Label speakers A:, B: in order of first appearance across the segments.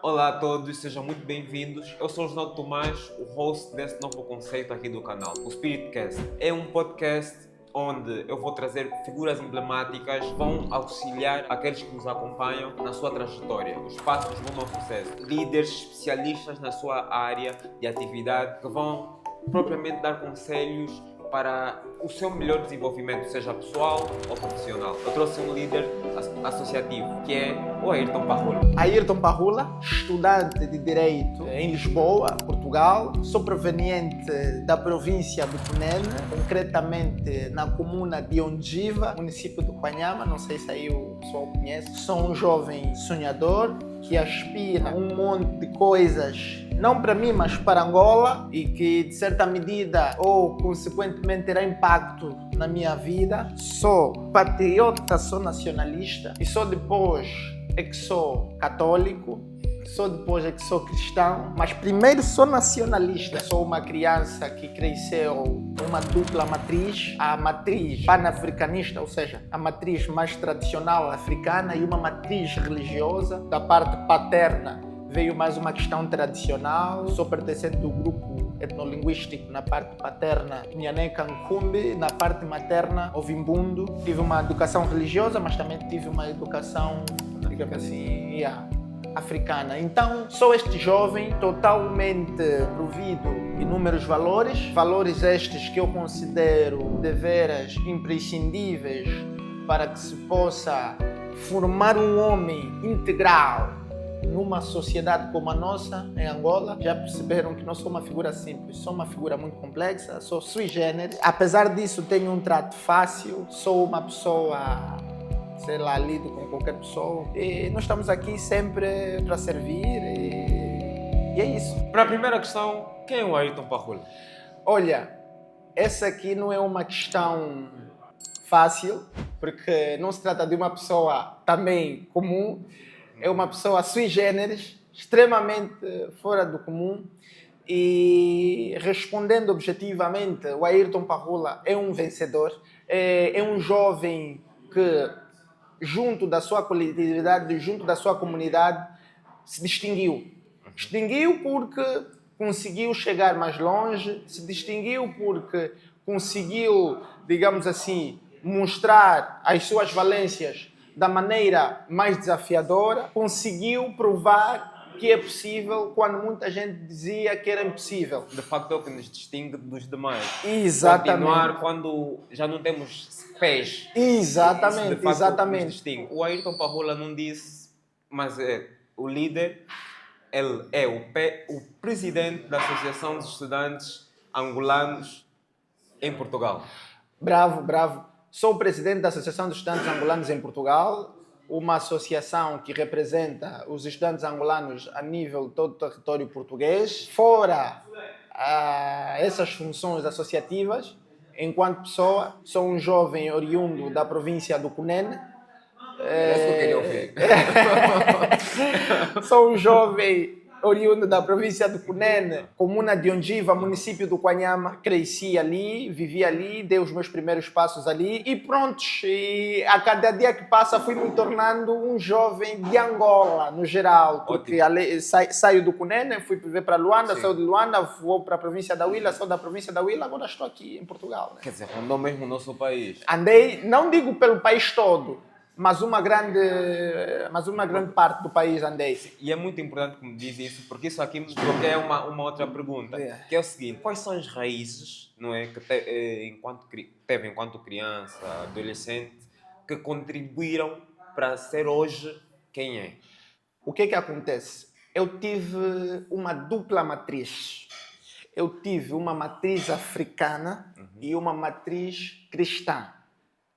A: Olá a todos, sejam muito bem-vindos. Eu sou o João Tomás, o host desse novo conceito aqui do canal, o Spiritcast. É um podcast onde eu vou trazer figuras emblemáticas que vão auxiliar aqueles que nos acompanham na sua trajetória, os passos rumo ao sucesso. Líderes especialistas na sua área de atividade que vão propriamente dar conselhos para o seu melhor desenvolvimento, seja pessoal ou profissional. Eu trouxe um líder associativo, que é o Ayrton Parrula.
B: Ayrton Parrula, estudante de Direito em Lisboa, Portugal. Sou proveniente da província do Cunene, concretamente na comuna de Ondiva, município do Quanhama, não sei se aí o pessoal conhece. Sou um jovem sonhador que aspira a um monte de coisas, não para mim, mas para Angola, e que de certa medida ou consequentemente terá impacto na minha vida. Sou patriota, sou nacionalista e só depois é que sou católico, só depois é que sou cristão, mas primeiro sou nacionalista. Sou uma criança que cresceu numa dupla matriz, a matriz panafricanista, ou seja, a matriz mais tradicional africana, e uma matriz religiosa. Da parte paterna veio mais uma questão tradicional. Sou pertencente do grupo etnolinguístico na parte paterna Nhané Kankumbi, na parte materna Ovimbundo. Tive uma educação religiosa, mas também tive uma educação, digamos assim, africana. Então, sou este jovem totalmente provido de inúmeros valores estes que eu considero deveras imprescindíveis para que se possa formar um homem integral numa sociedade como a nossa, em Angola. Já perceberam que não sou uma figura simples, sou uma figura muito complexa, sou sui generis. Apesar disso, tenho um trato fácil, sou uma pessoa, sei lá, lido com qualquer pessoa. E nós estamos aqui sempre para servir e é isso.
A: Para a primeira questão, quem é o Ayrton Parrula?
B: Olha, essa aqui não é uma questão fácil, porque não se trata de uma pessoa também comum. É uma pessoa sui generis, extremamente fora do comum. E respondendo objetivamente, o Ayrton Parrula é um vencedor, é um jovem que, junto da sua coletividade, junto da sua comunidade, se distinguiu. Distinguiu porque conseguiu chegar mais longe, se distinguiu porque conseguiu, digamos assim, mostrar as suas valências da maneira mais desafiadora, conseguiu provar que é possível quando muita gente dizia que era impossível.
A: De facto é o que nos distingue dos demais.
B: Exatamente.
A: Continuar quando já não temos pés.
B: Exatamente,
A: Isso, de facto,
B: exatamente.
A: nos distingue. O Ayrton Parrula não disse, mas é o líder, ele é o presidente da Associação dos Estudantes Angolanos em Portugal.
B: Bravo, bravo. Sou o presidente da Associação dos Estudantes Angolanos em Portugal, uma associação que representa os estudantes angolanos a nível de todo o território português. Fora essas funções associativas, enquanto pessoa, sou um jovem oriundo da província do Cunene.
A: É isso que eu queria ouvir.
B: Sou um jovem oriundo da província do Cunene, comuna de Ondiva, município do Quanhama. Cresci ali, vivi ali, dei os meus primeiros passos ali e pronto. E a cada dia que passa fui me tornando um jovem de Angola, no geral. Porque saio do Cunene, fui viver para Luanda, saio de Luanda, vou para a província da Huila, saio da província da Huila, agora estou aqui em Portugal. Né?
A: Quer dizer, rondou mesmo o nosso país.
B: Andei, não digo pelo país todo, mas uma grande parte do país andei.
A: E é muito importante que me diz isso, porque isso aqui me bloqueia uma outra pergunta, que é o seguinte: quais são as raízes, não é, que teve enquanto criança, adolescente, que contribuíram para ser hoje quem é?
B: O que acontece? Eu tive uma dupla matriz. Eu tive uma matriz africana e uma matriz cristã.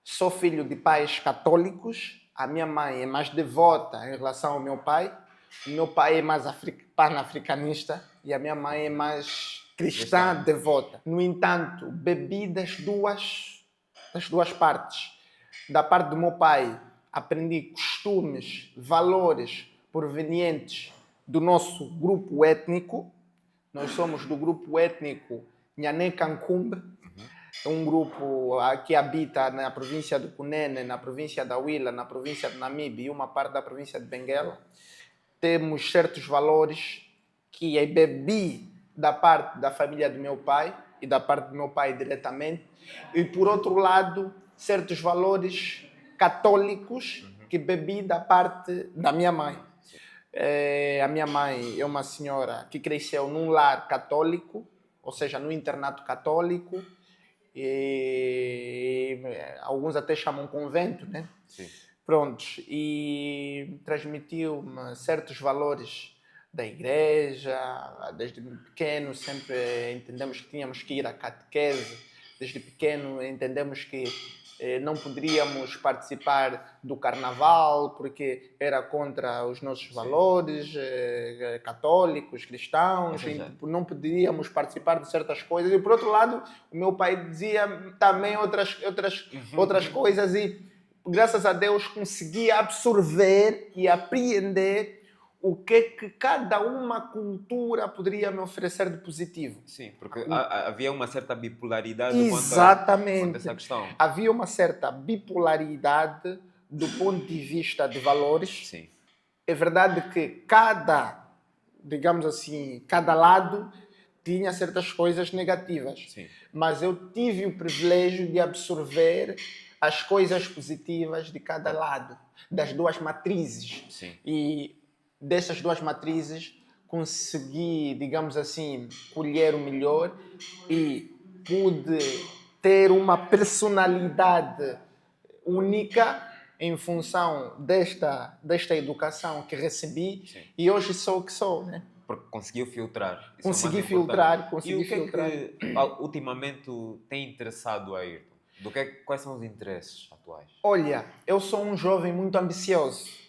B: Sou filho de pais católicos. A minha mãe é mais devota em relação ao meu pai. O meu pai é mais panafricanista e a minha mãe é mais cristã devota. No entanto, bebi das duas partes. Da parte do meu pai, aprendi costumes, valores provenientes do nosso grupo étnico. Nós somos do grupo étnico Nhané Kankumbi. É um grupo que habita na província do Cunene, na província da Huila, na província de Namibe e uma parte da província de Benguela. temos certos valores que eu bebi da parte da família do meu pai e da parte do meu pai diretamente, e por outro lado, certos valores católicos que bebi da parte da minha mãe. A minha mãe é uma senhora que cresceu num lar católico, ou seja, num internato católico, e alguns até chamam convento, né?
A: Sim.
B: Prontos, e transmitiu-me certos valores da igreja. Desde pequeno sempre entendemos que tínhamos que ir à catequese. Desde pequeno entendemos que não poderíamos participar do carnaval porque era contra os nossos valores católicos, cristãos. Não poderíamos participar de certas coisas. E por outro lado, o meu pai dizia também outras coisas, e graças a Deus consegui absorver e apreender o que cada uma cultura poderia me oferecer de positivo.
A: Sim, porque havia uma certa bipolaridade
B: Exatamente.
A: quanto a essa questão.
B: Havia uma certa bipolaridade do ponto de vista de valores.
A: Sim.
B: É verdade que cada lado tinha certas coisas negativas.
A: Sim.
B: Mas eu tive o privilégio de absorver as coisas positivas de cada lado, das duas matrizes.
A: Sim.
B: E dessas duas matrizes consegui, digamos assim, colher o melhor e pude ter uma personalidade única em função desta educação que recebi. Sim. E hoje sou o que sou, né?
A: Porque conseguiu filtrar.
B: Consegui filtrar.
A: E o que é que ultimamente tem interessado a Ayrton? Quais são os interesses atuais?
B: Olha, eu sou um jovem muito ambicioso.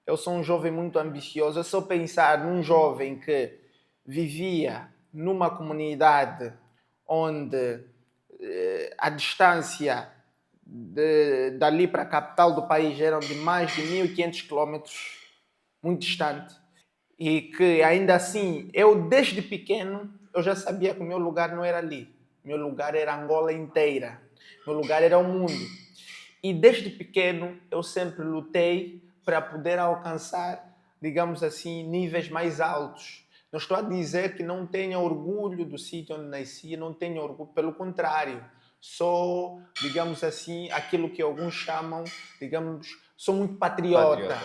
B: Eu só pensar num jovem que vivia numa comunidade onde a distância dali para a capital do país eram de mais de 1.500 quilómetros, muito distante. E que ainda assim, eu desde pequeno, eu já sabia que o meu lugar não era ali. O meu lugar era Angola inteira. O meu lugar era o mundo. E desde pequeno, eu sempre lutei para poder alcançar, digamos assim, níveis mais altos. Não estou a dizer que não tenha orgulho do sítio onde nasci, não tenho orgulho, pelo contrário. Sou, digamos assim, aquilo que alguns chamam, sou muito patriota.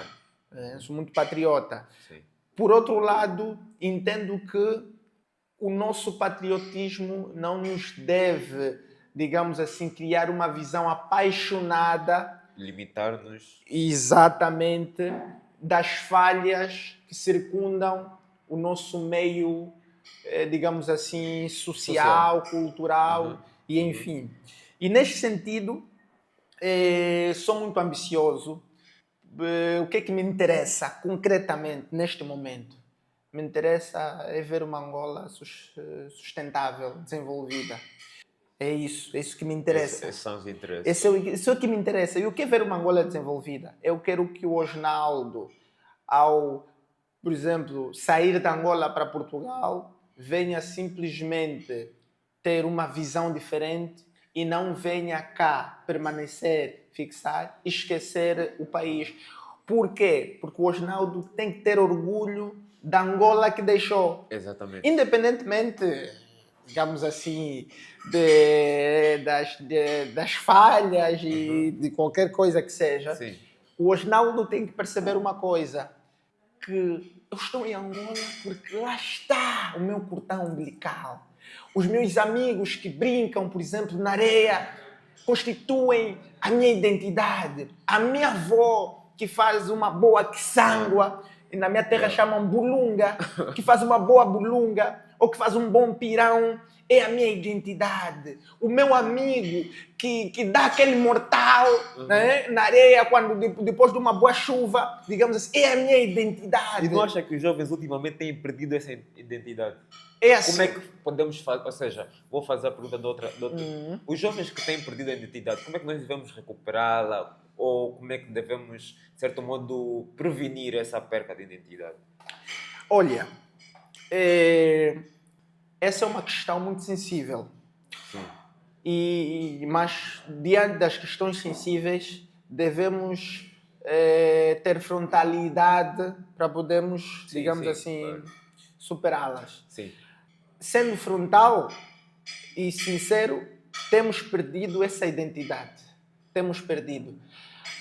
B: Sou muito patriota.
A: Sim.
B: Por outro lado, entendo que o nosso patriotismo não nos deve, digamos assim, criar uma visão apaixonada,
A: limitar-nos
B: exatamente das falhas que circundam o nosso meio, digamos assim, social. Cultural, e enfim. E neste sentido, sou muito ambicioso. O que é que me interessa concretamente neste momento? Me interessa ver uma Angola sustentável, desenvolvida. É isso que me interessa.
A: Esses são os interesses.
B: Isso é o que me interessa. Eu quero ver uma Angola desenvolvida. Eu quero que o Osnaldo, ao, por exemplo, sair da Angola para Portugal, venha simplesmente ter uma visão diferente e não venha cá permanecer, fixar, esquecer o país. Por quê? Porque o Osnaldo tem que ter orgulho da Angola que deixou.
A: Exatamente.
B: Independentemente, digamos assim, das falhas e de qualquer coisa que seja.
A: Sim.
B: O Osnaldo tem que perceber uma coisa, que eu estou em Angola porque lá está o meu cordão umbilical. Os meus amigos que brincam, por exemplo, na areia, constituem a minha identidade. A minha avó, que faz uma boa quiçangua, e na minha terra chamam bulunga, que faz uma boa bulunga, ou que faz um bom pirão, é a minha identidade. O meu amigo que dá aquele mortal, né, na areia depois de uma boa chuva, digamos assim, é a minha identidade.
A: E não acha que os jovens ultimamente têm perdido essa identidade?
B: É assim.
A: Como é que podemos fazer? Ou seja, vou fazer a pergunta de outra. Os jovens que têm perdido a identidade, como é que nós devemos recuperá-la? Ou como é que devemos, de certo modo, prevenir essa perca de identidade?
B: Olha, essa é uma questão muito sensível.
A: Sim.
B: Mas, diante das questões sensíveis, devemos ter frontalidade para podermos,
A: Sim,
B: digamos
A: sim,
B: assim,
A: claro.
B: superá-las.
A: Sim.
B: Sendo frontal e sincero, temos perdido essa identidade. Temos perdido.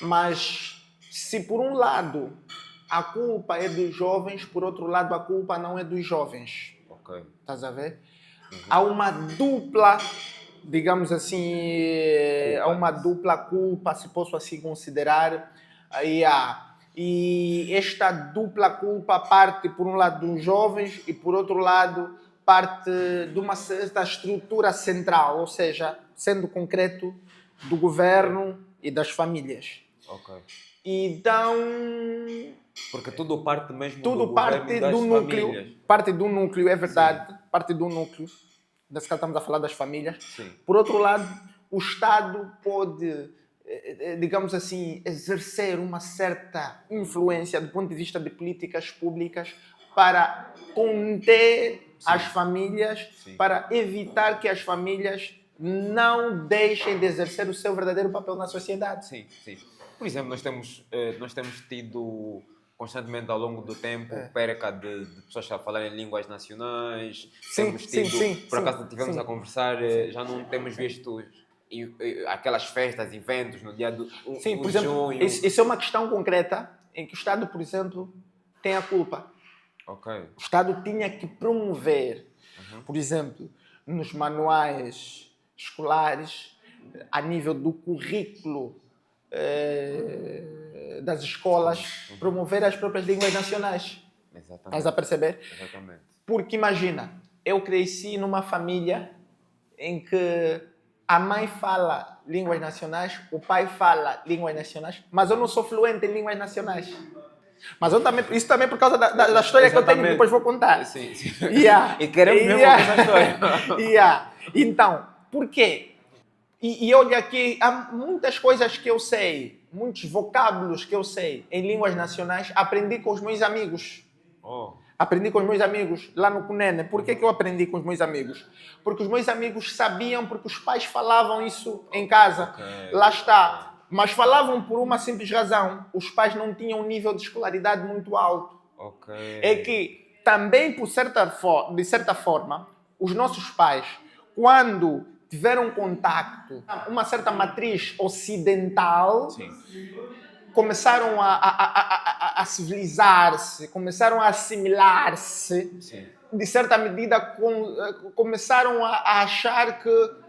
B: Mas se por um lado a culpa é dos jovens, por outro lado a culpa não é dos jovens.
A: Ok.
B: Estás a ver? Há uma dupla, digamos assim, há uma dupla culpa, se posso assim considerar. E esta dupla culpa parte, por um lado, dos jovens e, por outro lado, parte de uma certa estrutura central, ou seja, sendo concreto, do governo e das famílias.
A: Ok.
B: Então,
A: Porque tudo parte mesmo do
B: tudo
A: governo
B: parte
A: e das
B: do núcleo.
A: famílias.
B: Parte do núcleo, é verdade. Sim. Parte do núcleo. Nesse caso estamos a falar das famílias.
A: Sim.
B: Por outro lado, o Estado pode, digamos assim, exercer uma certa influência do ponto de vista de políticas públicas para conter as famílias, para evitar que as famílias não deixem de exercer o seu verdadeiro papel na sociedade.
A: Sim, sim. Por exemplo, nós temos tido constantemente ao longo do tempo perca de pessoas a falarem línguas nacionais. Temos tido, por acaso estivemos a conversar, já não temos visto aquelas festas, eventos no dia do
B: Sim, por exemplo, junho. Isso é uma questão concreta em que o Estado, por exemplo, tem a culpa.
A: Okay.
B: O Estado tinha que promover, por exemplo, nos manuais escolares, a nível do currículo das escolas, promover as próprias línguas nacionais.
A: Exatamente.
B: Estás a perceber?
A: Exatamente.
B: Porque imagina, eu cresci numa família em que a mãe fala línguas nacionais, o pai fala línguas nacionais, mas eu não sou fluente em línguas nacionais. Mas eu também, isso também é por causa da história que eu tenho, que depois vou contar.
A: Sim, sim.
B: E
A: queremos mesmo essa história.
B: Então, por quê? E olha aqui, há muitas coisas que eu sei, muitos vocábulos que eu sei em línguas nacionais, aprendi com os meus amigos. Aprendi com os meus amigos lá no Cunene. Por que eu aprendi com os meus amigos? Porque os meus amigos sabiam, porque os pais falavam isso em casa. Lá está. Mas falavam por uma simples razão. Os pais não tinham um nível de escolaridade muito alto. É que também, de certa forma, os nossos pais, quando tiveram contacto com uma certa matriz ocidental, começaram a civilizar-se, começaram a assimilar-se, de certa medida começaram a achar que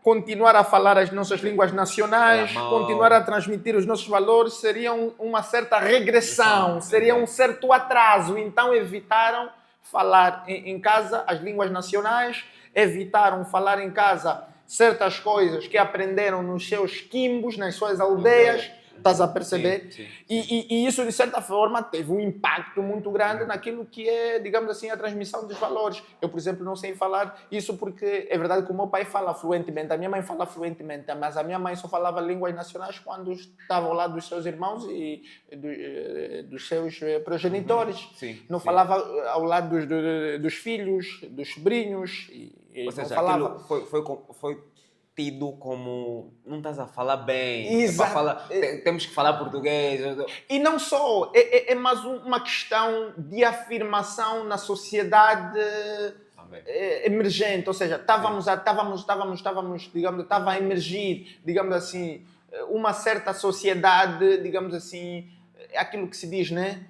B: continuar a falar as nossas línguas nacionais, continuar a transmitir os nossos valores seria uma certa regressão, seria um certo atraso. Então evitaram falar em casa as línguas nacionais, evitaram falar em casa certas coisas que aprenderam nos seus quimbos, nas suas aldeias. Estás a perceber?
A: Sim.
B: E isso, de certa forma, teve um impacto muito grande naquilo que é, digamos assim, a transmissão dos valores. Eu, por exemplo, não sei falar isso porque é verdade que o meu pai fala fluentemente, a minha mãe fala fluentemente, mas a minha mãe só falava línguas nacionais quando estava ao lado dos seus irmãos e dos seus progenitores. Não falava ao lado dos filhos, dos sobrinhos.
A: Ou seja,
B: não falava.
A: Aquilo foi tido como não estás a falar bem, temos que falar português.
B: E não só, é mais uma questão de afirmação na sociedade emergente, ou seja, estava a emergir, digamos assim, uma certa sociedade, digamos assim, aquilo que se diz, né?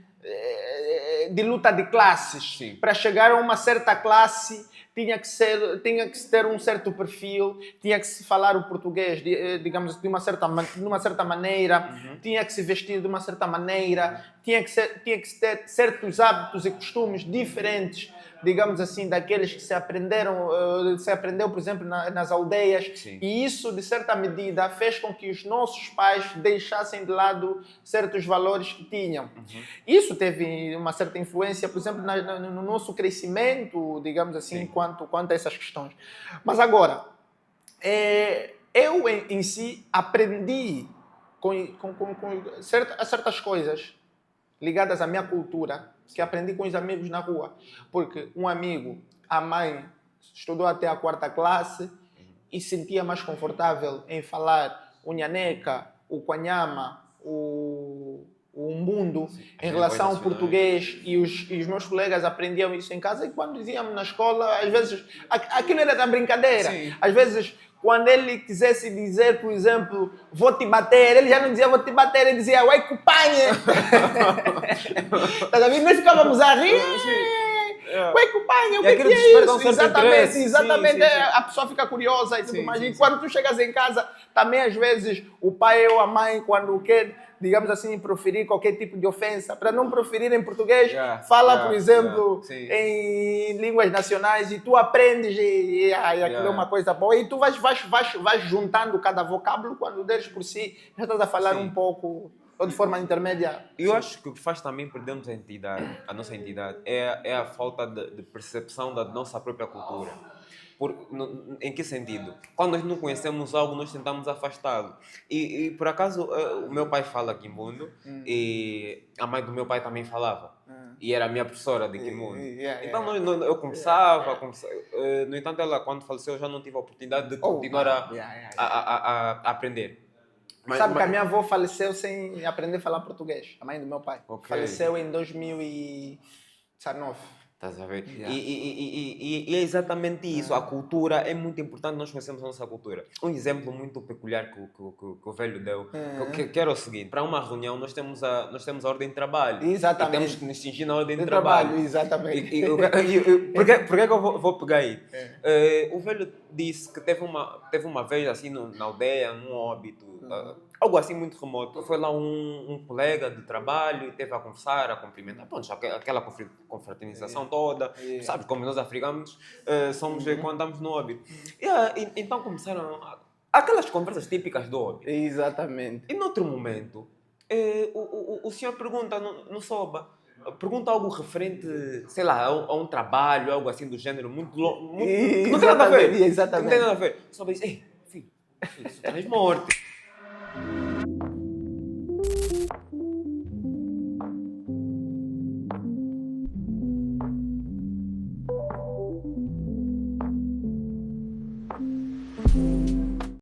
B: De luta de classes. Para chegar a uma certa classe tinha que ter um certo perfil, tinha que se falar o português, digamos, de uma certa maneira, tinha que se vestir de uma certa maneira, tinha que ter certos hábitos e costumes diferentes, digamos assim, daqueles que se aprendeu, por exemplo, nas aldeias. E isso, de certa medida, fez com que os nossos pais deixassem de lado certos valores que tinham. Isso teve uma certa influência, por exemplo, no nosso crescimento, digamos assim, quanto a essas questões. Mas agora, eu em si aprendi com certas coisas ligadas à minha cultura, que aprendi com os amigos na rua. Porque um amigo, a mãe, estudou até a 4ª classe e sentia mais confortável em falar o nhaneca, o quanyama, o o mundo
A: As
B: em relação ao
A: línguas nacionais.
B: português e os meus colegas aprendiam isso em casa e quando íamos na escola, às vezes, aquilo era da brincadeira.
A: Sim.
B: Às vezes, quando ele quisesse dizer, por exemplo, vou te bater, ele já não dizia vou te bater, ele dizia uai, cupanha. Tá vendo? Nós ficávamos a rir. Ué, cupanha, o
A: E aquilo
B: que é
A: desperta um
B: isso?
A: certo
B: Exatamente,
A: interesse.
B: exatamente.
A: Sim, sim, sim.
B: A pessoa fica curiosa e tudo
A: Sim,
B: mais.
A: sim,
B: E
A: sim.
B: quando tu chegas em casa, também às vezes o pai ou a mãe, quando quer, digamos assim, proferir qualquer tipo de ofensa, para não proferir em português, fala, por exemplo,
A: sim.
B: em línguas nacionais e tu aprendes e aquilo é uma coisa boa. E tu vais juntando cada vocábulo quando deres por si, já estás a falar
A: Sim.
B: um pouco, ou de forma intermédia.
A: Eu acho que o que faz também perdermos a entidade, a nossa entidade, é a falta de percepção da nossa própria cultura. Em que sentido? Quando nós não conhecemos algo, nós tentamos afastá-lo. E por acaso, o meu pai fala Quimbundo e a mãe do meu pai também falava. E era a minha professora de Quimbundo. Então eu conversava. No entanto, ela quando faleceu, eu já não tive a oportunidade de continuar a aprender.
B: Sabe que a minha avó faleceu sem aprender a falar português, a mãe do meu pai.
A: Ok.
B: Faleceu em 2019.
A: Estás a ver? E é exatamente isso. A cultura é muito importante, nós conhecemos a nossa cultura. Um exemplo muito peculiar que o velho deu, que era o seguinte: para uma reunião, nós temos a ordem de trabalho.
B: Exatamente.
A: E temos que nos distinguir na ordem de trabalho.
B: Exatamente.
A: Por que que eu vou pegar aí? O velho disse que teve uma vez assim na aldeia, num óbito. Algo assim muito remoto. Foi lá um colega de trabalho e teve a conversar, a cumprimentar. Pronto, aquela confraternização toda. Sabe, como nós africanos somos quando estamos no óbito. Então começaram aquelas conversas típicas do óbito.
B: Exatamente.
A: E noutro momento, o senhor pergunta no Soba. Pergunta algo referente, sei lá, a um trabalho, algo assim do gênero, muito longo. Não tem nada a ver.
B: Exatamente.
A: Não tem nada a ver. O Soba diz: ei, filho, isso traz morte.